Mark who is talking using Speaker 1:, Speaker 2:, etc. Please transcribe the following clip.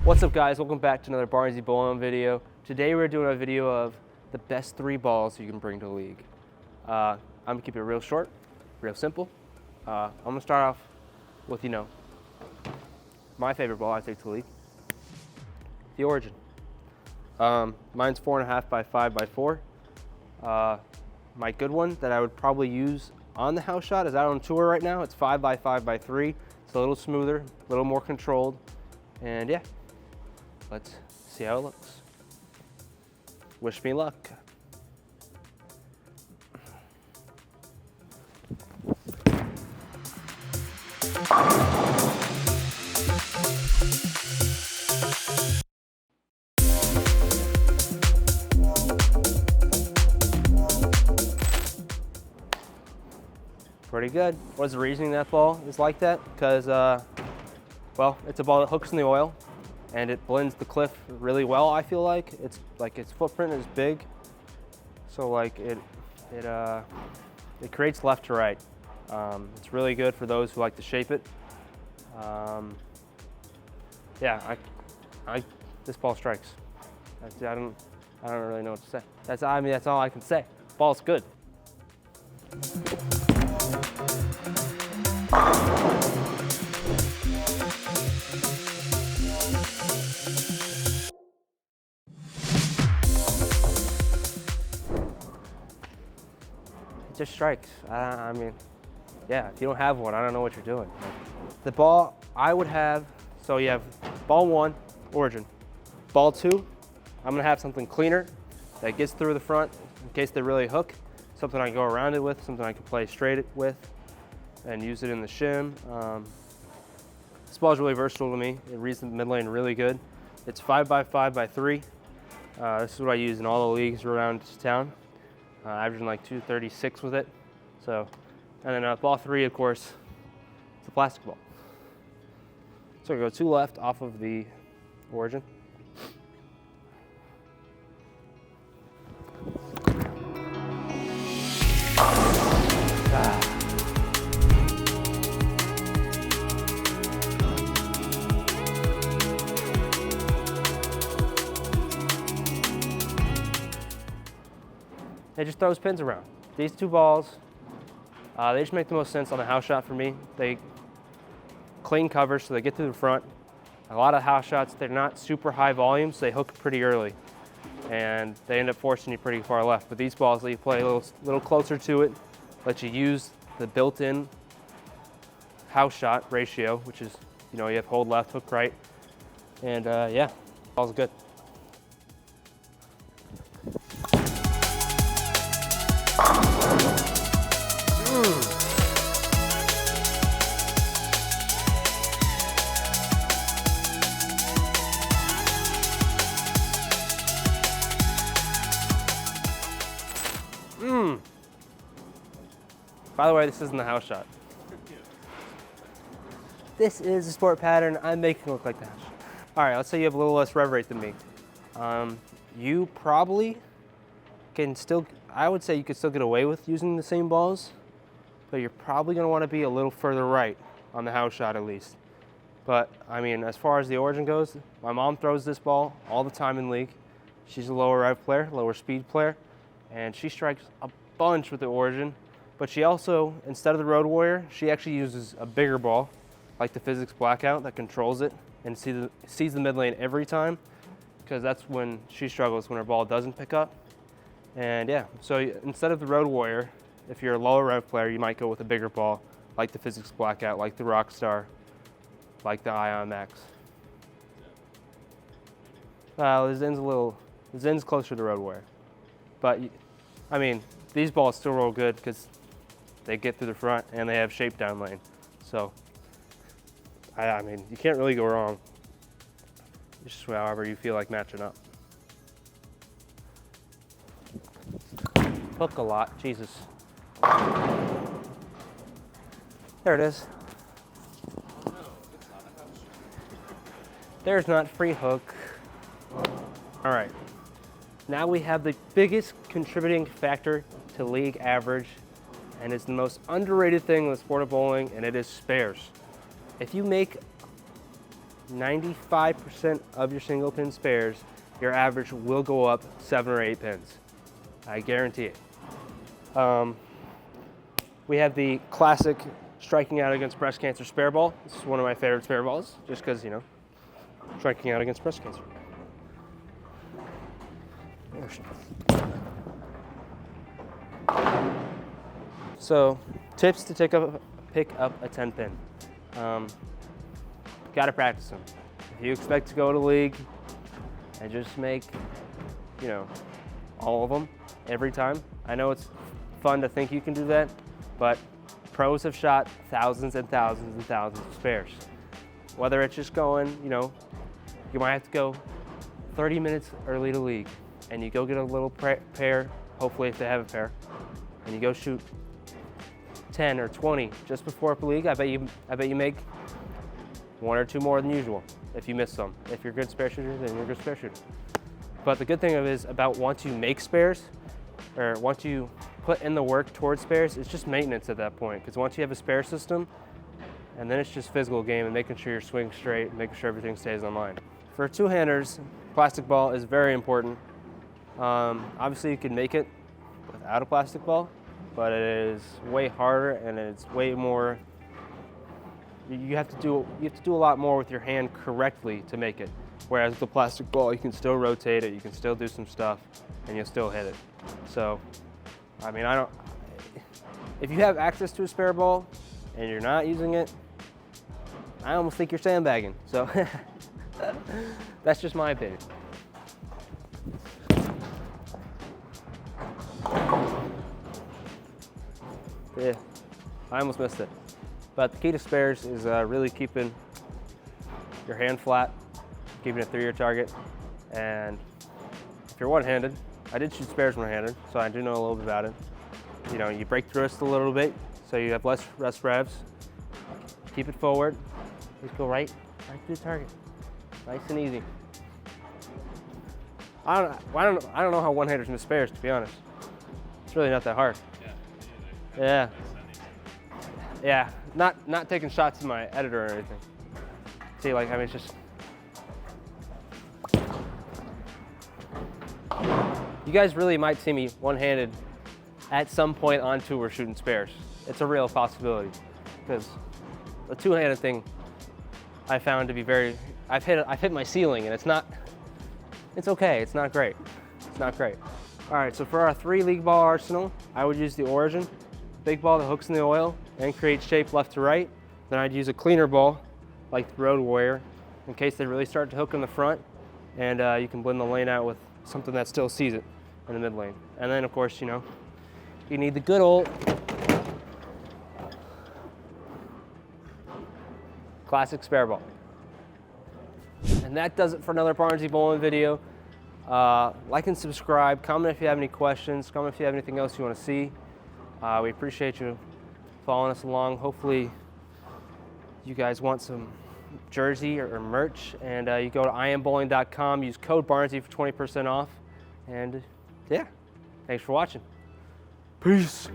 Speaker 1: What's up guys, welcome back to another Barnzy bowling video. Today we're doing a video of the best 3 balls you can bring to the league. I'm gonna keep it real short, real simple. I'm gonna start off with, my favorite ball I take to the league, the Origin. Mine's 4.5 by 5 by 4. My good one that I would probably use on the house shot is out on tour right now. It's 5 by 5 by 3. It's a little smoother, a little more controlled, and yeah, let's see how it looks. Wish me luck. Pretty good. What's the reasoning that ball is like that? Because, well, it's a ball that hooks in the oil and it blends the cliff really well, I feel like. It's like its footprint is big. So like it creates left to right. It's really good for those who like to shape it. Yeah, this ball strikes. I don't really know what to say. That's all I can say. Ball's good. It just strikes. I mean, yeah, if you don't have one, I don't know what you're doing. The ball I would have, so you have ball 1, Origin. Ball 2, I'm gonna have something cleaner that gets through the front in case they really hook. Something I can go around it with, something I can play straight with and use it in the shim. This ball is really versatile to me. It reads the mid lane really good. It's 5 by 5 by 3. This is what I use in all the leagues around town. Averaging like 236 with it. So, and then ball 3, of course, it's a plastic ball. So I go 2 left off of the Origin. It just throws pins around. These 2 balls, they just make the most sense on the house shot for me. They clean cover, so they get through the front. A lot of house shots, they're not super high volume, so they hook pretty early. And they end up forcing you pretty far left. But these balls let you play a little closer to it, let you use the built-in house shot ratio, which is, you have hold left, hook right. And yeah, ball's good. By the way, this isn't the house shot. This is a sport pattern I'm making it look like the house shot. All right, let's say you have a little less rev rate than me. You probably can still, I would say you could still get away with using the same balls, but you're probably gonna wanna be a little further right on the house shot at least. But I mean, as far as the Origin goes, my mom throws this ball all the time in league. She's a lower rev player, lower speed player, and she strikes a bunch with the Origin. But she also, instead of the Road Warrior, she actually uses a bigger ball, like the Physics Blackout, that controls it and sees the mid lane every time, because that's when she struggles, when her ball doesn't pick up. And yeah, so instead of the Road Warrior, if you're a lower rev player, you might go with a bigger ball, like the Physics Blackout, like the Rockstar, like the Ion Max. The Zen's closer to the Road Warrior. But, I mean, these balls still roll good because they get through the front and they have shape down lane. So, I mean, you can't really go wrong. It's just however you feel like matching up. Hook a lot, Jesus. There it is. There's not free hook. All right. Now we have the biggest contributing factor to league average, and it's the most underrated thing in the sport of bowling, and it is spares. If you make 95% of your single pin spares, your average will go up 7 or 8 pins. I guarantee it. We have the classic striking out against breast cancer spare ball. This is one of my favorite spare balls, just because, you know, striking out against breast cancer. So, tips to pick up a 10 pin. Gotta practice them. If you expect to go to league and just make, you know, all of them every time, I know it's fun to think you can do that, but pros have shot thousands and thousands and thousands of spares. Whether it's just going, you know, you might have to go 30 minutes early to league, and you go get a little pair, hopefully if they have a pair, and you go shoot 10 or 20 just before league. I bet you make 1 or 2 more than usual if you miss some. If you're a good spare shooter, then you're a good spare shooter. But the good thing is about once you make spares, or once you put in the work towards spares, it's just maintenance at that point. Because once you have a spare system, and then it's just physical game and making sure you're swinging straight, and making sure everything stays on line. For two-handers, plastic ball is very important. Obviously you can make it without a plastic ball, but it is way harder and it's way more, you have to do a lot more with your hand correctly to make it. Whereas with the plastic ball, you can still rotate it, you can still do some stuff, and you'll still hit it. So, I mean, if you have access to a spare ball and you're not using it, I almost think you're sandbagging. So, that's just my opinion. Yeah, I almost missed it. But the key to spares is really keeping your hand flat, keeping it through your target. And if you're one-handed, I did shoot spares one-handed, so I do know a little bit about it. You know, you break the wrist a little bit, so you have less revs. Keep it forward. Just go right to the target. Nice and easy. I don't know how one-handers miss spares, to be honest. It's really not that hard. Yeah. Yeah. Not taking shots at my editor or anything. See, like, I mean, it's just. You guys really might see me one-handed at some point on tour shooting spares. It's a real possibility, because the two-handed thing I found to be very. I've hit my ceiling, and it's not. It's okay. It's not great. It's not great. All right. So for our 3 league ball arsenal, I would use the Origin, big ball that hooks in the oil and creates shape left to right. Then I'd use a cleaner ball, like the Road Warrior, in case they really start to hook in the front, and you can blend the lane out with something that still sees it in the mid lane. And then, of course, you know, you need the good old classic spare ball. And that does it for another Barnzy bowling video. Like and subscribe. Comment if you have any questions. Comment if you have anything else you want to see. We appreciate you following us along. Hopefully you guys want some jersey or merch, and you go to iambowling.com, use code Barnzy for 20% off. And yeah, thanks for watching. Peace.